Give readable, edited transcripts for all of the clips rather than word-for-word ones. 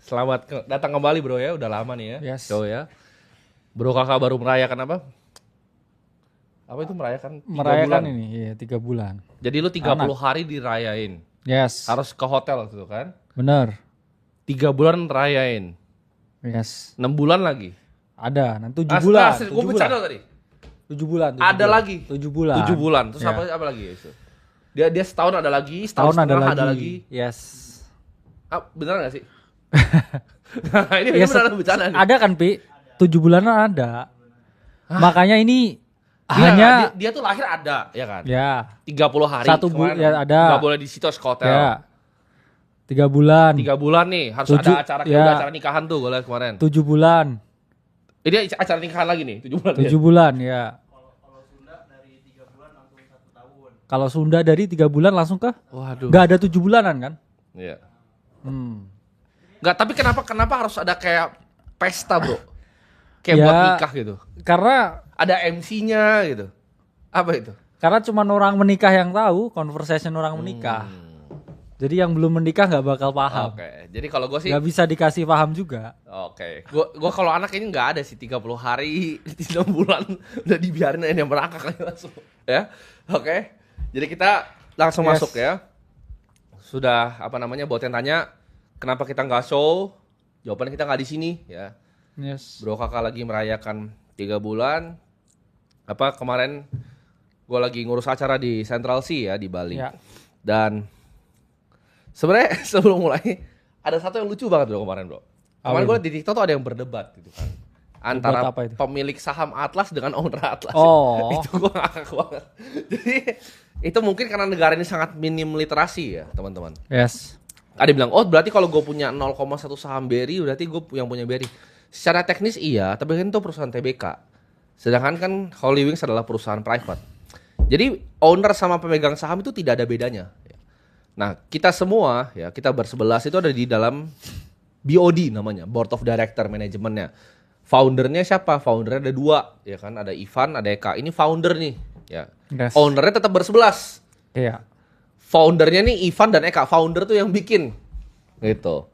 Selamat datang kembali bro ya, udah lama nih ya. Yes. So ya. Bro kakak baru merayakan apa? Apa itu merayakan 3 Merayakan bulan? ini, iya 3 bulan. Jadi lu 30 hari dirayain. Yes. Harus ke hotel gitu kan? Bener. 3 bulan rayain. Yes. 6 bulan lagi. Ada, nanti 7 bulan. Gue bercanda tadi. 7 bulan. Ada lagi. 7 bulan. 7 bulan. Terus Ya. apa lagi ya itu? Dia setahun ada lagi, Tahun setengah ada lagi. Yes. Ah, beneran gak sih? ini Yes, beneran bercanda nih. ada kan, Pi? 7 bulanan ada. Makanya ini Dia, hanya dia tuh lahir ada, ya kan? ya 30 hari. 1 bulan ya ada. Gak boleh di situ harus ke hotel. Ya. 3 bulan. 3 bulan nih, harus 7, ada acara ya. udah acara nikahan tuh gue liat kemarin. 7 bulan. Ini acara nikahan lagi nih, 7 bulan. 7 bulan ya. Kalau Sunda dari 3 bulan langsung ke? Waduh. Gak ada 7 bulanan kan? Iya. Hmm. Enggak, tapi kenapa harus ada kayak pesta, Bro? Kayak Ya. buat nikah gitu. Karena Ada MC-nya gitu. Apa itu? cuma orang menikah yang tahu, conversation orang menikah. Jadi yang belum menikah nggak bakal paham. Oke. Jadi kalau gue sih Nggak bisa dikasih paham juga. oke. Gua kalau anak ini nggak ada sih 30 hari 6 bulan udah dibiarin aja merangkak aja langsung. Ya. Oke. Jadi kita langsung Yes. masuk ya. Sudah apa namanya buat yang tanya kenapa kita nggak show? Jawabannya kita nggak di sini ya. Yes. Bro kakak lagi merayakan 3 bulan. Apa kemarin gue lagi ngurus acara di Central Sea ya di Bali. Ya. Dan sebenarnya sebelum mulai ada satu yang lucu banget bro kemarin bro. Kemarin gue di TikTok tuh ada yang berdebat gitu kan. Antara Debat apa itu? pemilik saham Atlas dengan owner Atlas. Oh. Itu gue ngakak banget. Jadi itu mungkin karena negara ini sangat minim literasi ya teman-teman. Yes. Ada yang bilang, oh berarti kalau gue punya 0,1 saham BRI berarti gue yang punya BRI. Secara teknis iya, tapi kan itu perusahaan TBK. Sedangkan kan Holy Wings adalah perusahaan private. Jadi owner sama pemegang saham itu tidak ada bedanya. Nah kita semua ya kita bersebelas itu ada di dalam BOD namanya, Board of Director manajemennya. Foundernya siapa? Foundernya ada 2 ya kan, ada Ivan, ada Eka. Ini founder nih ya. Yes. Ownernya tetap bersebelas. Iya. Foundernya nih Ivan dan Eka. Founder tuh yang bikin. Gitu.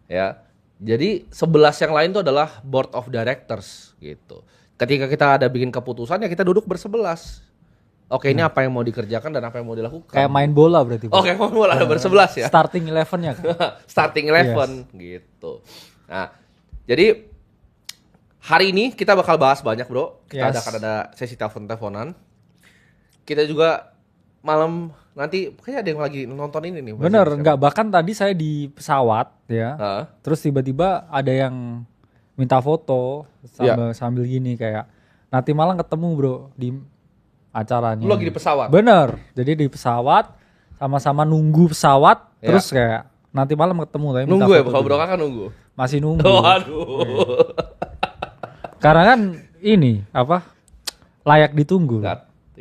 Ya. Jadi 11 yang lain tuh adalah board of directors gitu. Ketika kita ada bikin keputusan ya kita duduk bersebelas. Oke, ini apa yang mau dikerjakan dan apa yang mau dilakukan. Kayak main bola berarti. Oke, mau bola ada bersebelas ya. Starting 11-nya kan. Starting 11 gitu. Nah, jadi hari ini kita bakal bahas banyak, Bro. Kita Yes. akan ada sesi telepon-teleponan. Kita juga malam nanti kayaknya ada yang lagi nonton ini nih. Bener, enggak, bahkan tadi saya di pesawat ya. Heeh. Terus tiba-tiba ada yang minta foto sambil gini kayak nanti malam ketemu bro di acaranya. Lu lagi di pesawat? Bener, jadi di pesawat sama-sama nunggu pesawat Ya. terus kayak nanti malam ketemu tapi minta Nunggu ya, foto kalau dulu. Bro Kakak nunggu. Masih nunggu. Waduh. Karena kan ini apa layak ditunggu. Nggak,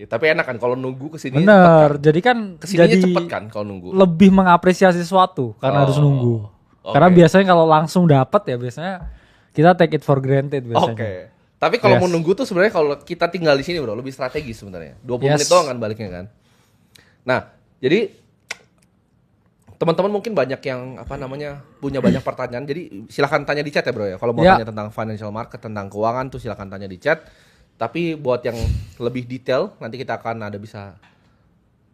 tapi enak kan kalau nunggu kesini Bener, jadi kan kesininya jadi cepet kan kalau nunggu. lebih mengapresiasi sesuatu karena harus nunggu. Oke. Karena biasanya kalau langsung dapat ya biasanya kita take it for granted biasanya. Oke. Tapi kalau Yes. mau nunggu tuh sebenarnya kalau kita tinggal di sini bro lebih strategis sebenarnya. 20 Yes. menit doang kan baliknya kan. Nah, jadi teman-teman mungkin banyak yang apa namanya punya banyak pertanyaan. Jadi silakan tanya di chat ya bro ya. Kalau mau Ya. tanya tentang financial market, tentang keuangan tuh silakan tanya di chat. Tapi buat yang lebih detail nanti kita akan ada bisa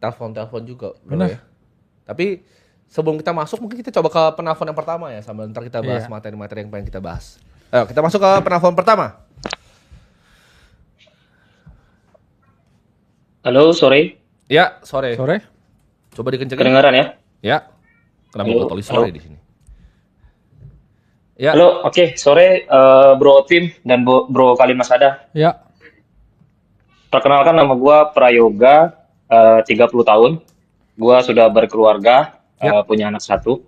telepon juga bro Benar. ya. Tapi sebelum kita masuk mungkin kita coba ke penelpon yang pertama ya sambil ntar kita bahas Iya. materi-materi yang pengen kita bahas. Ayo kita masuk ke penelpon pertama. Halo, sore. Ya, sore. Sore? Coba dikencengin. Kedengaran ya? Ya. Kenapa Halo, gue tulis sore halo. di sini? Ya. Halo, oke, sore Bro Tim dan Bro Kalimasada. Ya. Perkenalkan nama gua Prayoga, 30 tahun. Gua sudah berkeluarga, Ya. punya anak 1.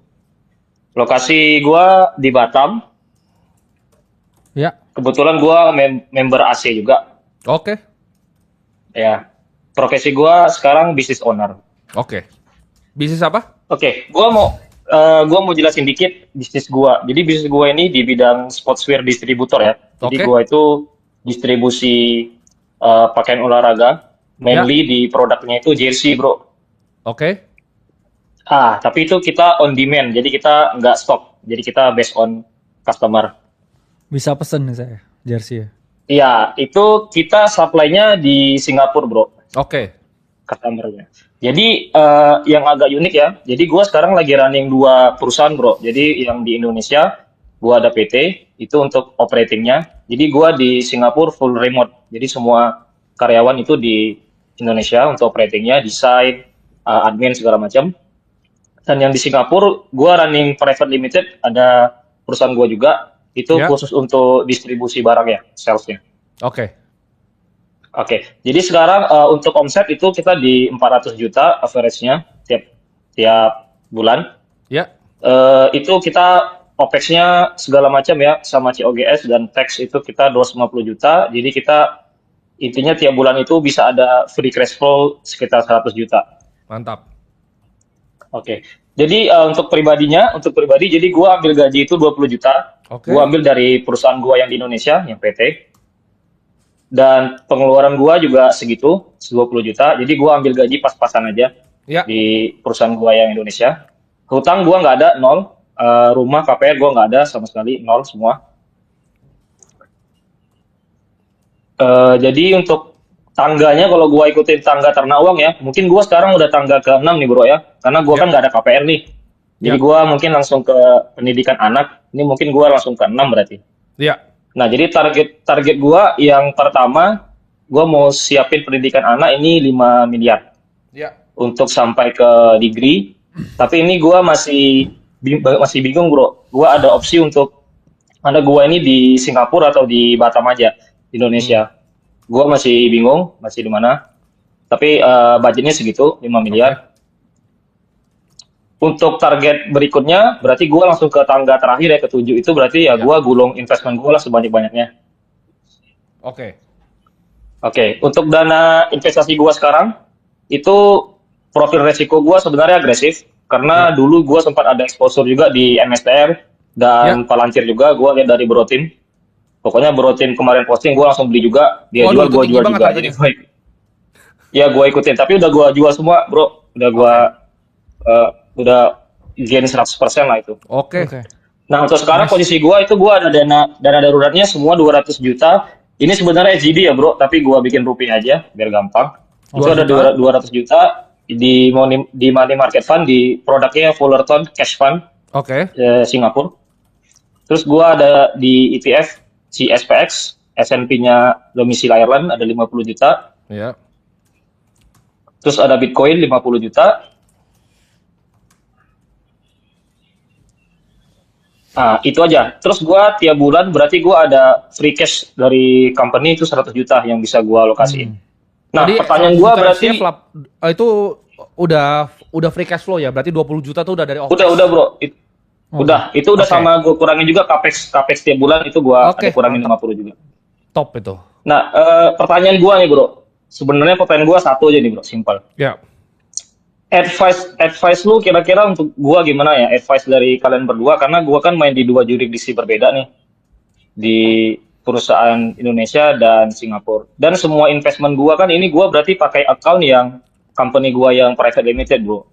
Lokasi gua di Batam. Ya. Kebetulan gua member AC juga. Oke. Ya. Profesi gua sekarang business owner. Oke. Bisnis apa? Oke, gua mau jelasin dikit bisnis gua. Jadi bisnis gua ini di bidang sportswear distributor ya. Jadi Oke. gua itu distribusi pakaian olahraga, mainly di produknya itu jersey, bro. Oke. Tapi itu kita on demand, jadi kita nggak stok. Jadi kita based on customer. Bisa pesen nih saya jersey ya. Iya, itu kita supply-nya di Singapura, bro, Oke. customer-nya. Jadi yang agak unik ya. Jadi gua sekarang lagi running 2 perusahaan, bro. Jadi yang di Indonesia gua ada PT itu untuk operatingnya. Jadi gua di Singapura full remote. Jadi semua karyawan itu di Indonesia untuk operatingnya, desain, admin segala macam. Dan yang di Singapura gua running private limited, ada perusahaan gua juga itu Ya. khusus untuk distribusi barang ya, salesnya. Oke. Oke, jadi sekarang untuk omset itu kita di 400 juta average-nya tiap tiap bulan. Ya. Itu kita OPEX-nya segala macam ya, sama COGS dan tax itu kita 250 juta. Jadi kita intinya tiap bulan itu bisa ada free cash flow sekitar 100 juta. Mantap. Oke, jadi untuk pribadi, jadi gua ambil gaji itu 20 juta. Oke. Gua ambil dari perusahaan gua yang di Indonesia, yang PT. Dan pengeluaran gua juga segitu, 20 juta. Jadi gua ambil gaji pas-pasan aja Ya. di perusahaan gua yang Indonesia. Hutang gua nggak ada, nol. Rumah KPR gua nggak ada sama sekali, nol semua. Jadi untuk tangganya, kalau gua ikutin tangga ternak uang ya, mungkin gua sekarang udah tangga ke-6 nih bro ya, karena gua Ya. kan nggak ada KPR nih. Jadi Ya. gua mungkin langsung ke pendidikan anak. Ini mungkin gua langsung ke 6 berarti. Ya. Nah, jadi target gua yang pertama, gua mau siapin pendidikan anak ini 5 miliar Ya. untuk sampai ke degree. Tapi ini gua masih bingung, Bro. Gua ada opsi untuk gua ini di Singapura atau di Batam aja, Indonesia. Gua masih bingung, masih di mana. Tapi budgetnya segitu, 5 miliar. Untuk target berikutnya, berarti gua langsung ke tangga terakhir ya, ke-7 itu berarti ya gua gulung investment gua lah sebanyak-banyaknya. Oke. Oke, untuk dana investasi gua sekarang itu profil resiko gua sebenarnya agresif karena dulu gua sempat ada exposure juga di MSTR dan Palantir juga, gua lihat dari Brotin. Pokoknya Brotin kemarin posting gua langsung beli juga, dia Waduh, jual itu gua tinggi jual banget juga. harganya. Jadi baik. Ya gua ikutin, tapi udah gua jual semua, Bro. Udah gain 100% lah itu. Oke. Nah, untuk sekarang posisi gua itu gua ada dana daruratnya semua 200 juta. Ini sebenarnya SGD ya, Bro, tapi gua bikin rupiah aja biar gampang. Itu ada 200 juta di money market fund, di produknya Fullerton Cash Fund Oke. Singapura. Terus gua ada di ETF si SPX, S&P-nya domisili Ireland ada 50 juta. Ya. Terus ada Bitcoin 50 juta. Nah, itu aja. Terus gua tiap bulan berarti gua ada free cash dari company itu 100 juta yang bisa gua alokasiin. Nah, Jadi, pertanyaan gua juta berarti SCF lah, itu udah free cash flow ya. Berarti 20 juta tuh udah dari OPEX. udah Bro. Udah, itu udah Oke. sama gua kurangin juga capex tiap bulan itu gua Oke, ada kurangin mantap. 50 juga. Top itu. Nah, pertanyaan gua nih, Bro. Sebenarnya pertanyaan gua satu aja nih, Bro, simpel. Ya. Advice lu kira-kira untuk gua gimana ya? Advice dari kalian berdua karena gua kan main di 2 jurisdiksi berbeda nih. Di perusahaan Indonesia dan Singapura. Dan semua investment gua kan ini gua berarti pakai account yang company gua yang private limited, Bro.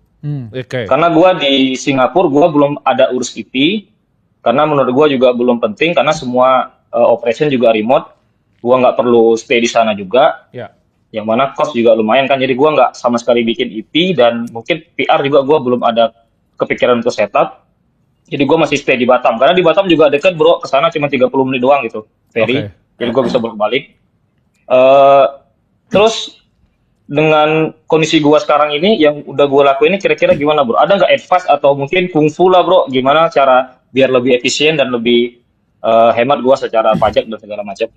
Oke. Karena gua di Singapura gua belum ada urus IP karena menurut gua juga belum penting karena semua operation juga remote. Gua nggak perlu stay di sana juga. Ya. Yang mana cost juga lumayan kan, jadi gua nggak sama sekali bikin IP dan mungkin PR juga gua belum ada kepikiran untuk setup. Jadi gua masih stay di Batam karena di Batam juga dekat, Bro, ke sana cuma 30 menit doang gitu ferry. Oke. Jadi gua bisa bolak-balik. Terus dengan kondisi gua sekarang ini yang udah gua lakuin ini kira-kira gimana, Bro? Ada nggak advice atau mungkin kungfu lah, Bro, gimana cara biar lebih efisien dan lebih hemat gua secara pajak dan segala macam?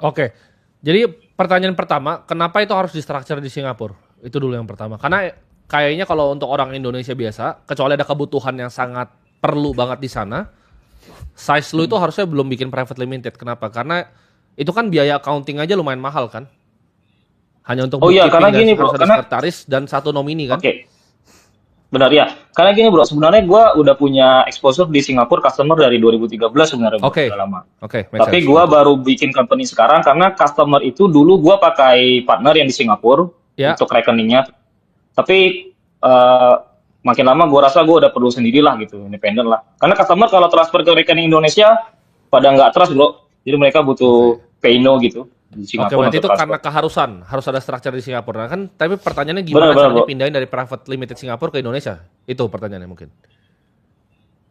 Oke. Jadi pertanyaan pertama, kenapa itu harus di-structure di Singapura? Itu dulu yang pertama. Karena kayaknya kalau untuk orang Indonesia biasa, kecuali ada kebutuhan yang sangat perlu banget di sana, size lu itu harusnya belum bikin private limited. Kenapa? Karena itu kan biaya accounting aja lumayan mahal kan? Hanya untuk Oh iya, bookkeeping karena dan gini, Bro, harus ada karena- sekretaris dan satu nomini kan? Oke. Benar ya. Karena gini, Bro, sebenarnya gua udah punya exposure di Singapura customer dari 2013 sebenarnya, Bro, Oke. udah lama. Oke, make Tapi sense. gua baru bikin company sekarang karena customer itu dulu gua pakai partner yang di Singapura Ya. untuk rekeningnya. Tapi makin lama gue rasa gue udah perlu sendirilah gitu, independen lah. Karena customer kalau transfer ke rekening Indonesia pada nggak trust bro, jadi mereka butuh Payno gitu di Oke, Singapura berarti untuk itu karena transfer. keharusan, harus ada structure di Singapura. Nah, kan, tapi pertanyaannya gimana Benar, caranya bro. pindahin dari private limited Singapura ke Indonesia? Itu pertanyaannya mungkin.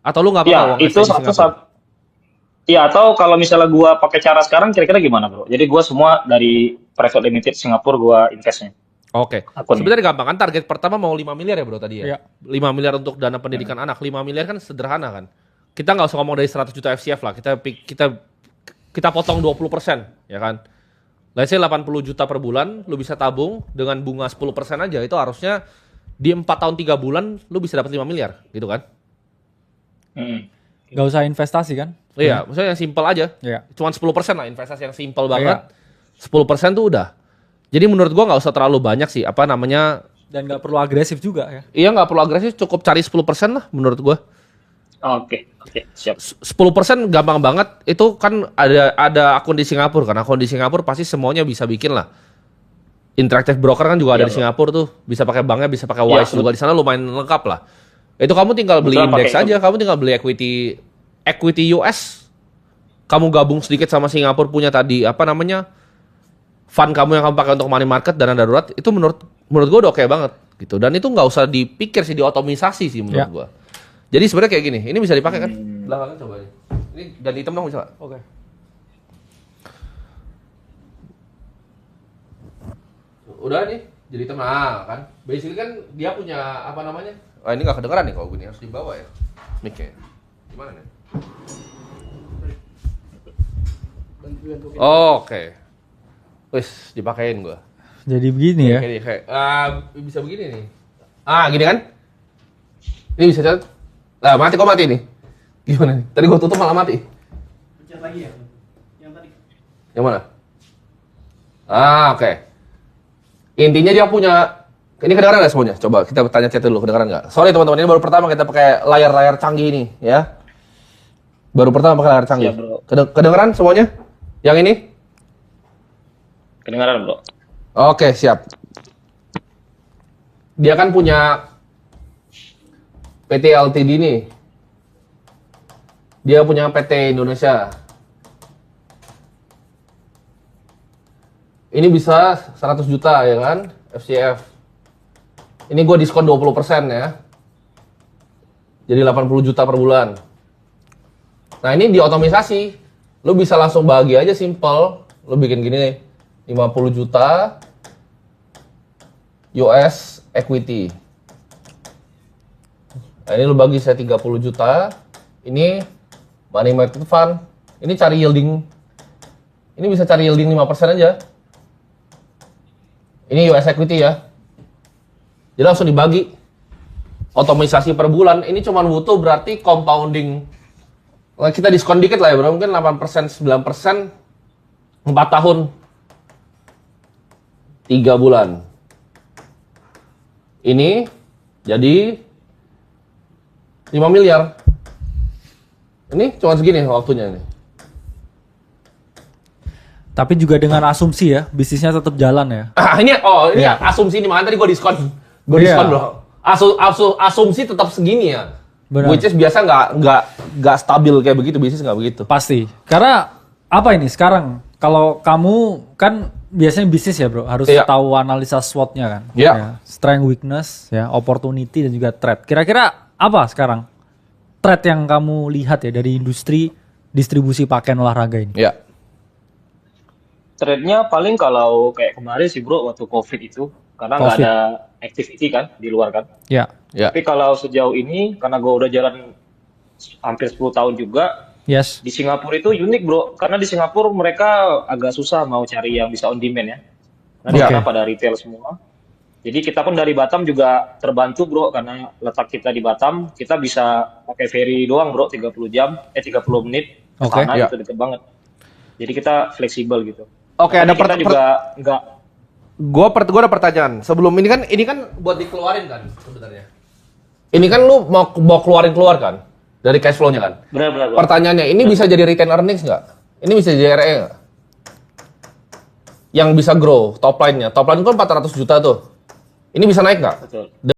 Atau lu nggak apa-apa Ya uang itu ST di satu Singapura? satu. Ya atau kalau misalnya gue pakai cara sekarang, kira-kira gimana bro? Jadi gue semua dari private limited Singapura gue investnya Oke, akunnya. sebenarnya gampang kan, target pertama mau 5 miliar ya bro tadi ya? Iya. 5 miliar untuk dana pendidikan anak, 5 miliar kan sederhana kan? Kita nggak usah ngomong dari 100 juta FCF lah, kita potong 20% ya kan? Let's say 80 juta per bulan, lu bisa tabung dengan bunga 10% aja, itu harusnya di 4 tahun 3 bulan lu bisa dapat 5 miliar gitu kan? Hmm. Gak usah investasi kan? Iya, maksudnya yang simple aja. Iya. Cuman 10% lah investasi yang simple banget. 10% tuh udah. Jadi menurut gua nggak usah terlalu banyak sih, apa namanya? Dan gak perlu agresif juga ya. Iya nggak perlu agresif, cukup cari 10% lah menurut gua. Oke, siap. 10% gampang banget. Itu kan ada akun di Singapura kan. Akun di Singapura pasti semuanya bisa bikin lah. Interactive broker kan juga ada Iya, di bro. Singapura tuh. Bisa pakai banknya, bisa pakai Iya, Wise juga di sana lumayan lengkap lah. Itu kamu tinggal beli Betul, indeks pakai aja, kamu tinggal beli equity US. Kamu gabung sedikit sama Singapura punya tadi apa namanya? Fund kamu yang kamu pakai untuk money market dana darurat itu menurut gue udah oke banget gitu. Dan itu nggak usah dipikir sih, diotomisasi sih menurut Ya. gua. Jadi sebenarnya kayak gini, ini bisa dipakai kan? Belakangnya coba nih. Ini dan hitam dong bisa nggak? Oke. Udah nih, jadi hitam nah kan. Basically kan dia punya apa namanya? Oh ini nggak kedengeran nih kalau gini, harus dibawa ya. Mic-nya. Gimana nih? Oke. Wis, dipakein gua. Jadi begini ya. Kayak bisa begini nih. Gini kan? Ini bisa cat. Lah, mati kok mati nih. Gimana nih? Tadi gua tutup malah mati. Pencet lagi ya? Yang tadi. Yang mana? Oke. Intinya dia punya ini kedengaran nggak semuanya? Coba kita tanya chat dulu, kedengaran nggak? Sorry teman-teman, ini baru pertama kita pakai layar-layar canggih ini, ya. Baru pertama pakai layar canggih. Siap, bro. Kedengaran semuanya? Yang ini? Kedengaran bro. Oke, siap. Dia kan punya PT LTD nih. Dia punya PT Indonesia. Ini bisa 100 juta ya kan, FCF. Ini gue diskon 20% ya. Jadi 80 juta per bulan. Nah ini diotomisasi. Lu bisa langsung bagi aja simple. Lu bikin gini nih. 50 juta US equity. Nah ini lu bagi saya 30 juta. Ini money market fund. Ini cari yielding. Ini bisa cari yielding 5% aja. Ini US equity ya. Jadi langsung dibagi. Otomisasi per bulan. Ini cuma butuh berarti compounding. Kita diskon dikit lah ya bro. Mungkin 8%, 9%. 4 tahun. 3 bulan. Ini jadi 5 miliar. Ini cuma segini waktunya nih. Tapi juga dengan asumsi ya, bisnisnya tetap jalan ya. Ini Iya. asumsi nih, makanya tadi gue diskon. Gue Iya. diskon bro. Asumsi tetap segini ya. Benar. Which is biasa nggak stabil kayak begitu, bisnis nggak begitu. Pasti. Karena apa ini sekarang? Kalau kamu kan biasanya bisnis ya bro, harus Iya. tahu analisa SWOT-nya kan. Iya. Ya, strength, weakness, ya, opportunity dan juga threat. Kira-kira apa sekarang threat yang kamu lihat ya dari industri distribusi pakaian olahraga ini? Ya. Trade-nya paling kalau kayak kemarin sih bro waktu COVID itu karena nggak COVID. ada activity kan di luar kan. Ya. Ya. Tapi kalau sejauh ini karena gue udah jalan hampir 10 tahun juga Yes. di Singapura itu unik bro karena di Singapura mereka agak susah mau cari yang bisa on demand ya. Nah, di Oke. sana pada retail semua. Jadi kita pun dari Batam juga terbantu bro karena letak kita di Batam kita bisa pakai ferry doang bro 30 menit ke Oke. sana Ya. itu deket banget. Jadi kita fleksibel gitu. Oke, Tapi ada kita juga nggak Gua ada pertanyaan. Sebelum ini kan buat dikeluarin kan sebenarnya. Ini kan lu mau keluar kan dari cash flow-nya kan. benar-benar bro. Pertanyaannya, ini bisa jadi return earnings nggak? Ini bisa jadi RE nggak? Yang bisa grow top line-nya. Top line kan 400 juta tuh. Ini bisa naik nggak? Betul.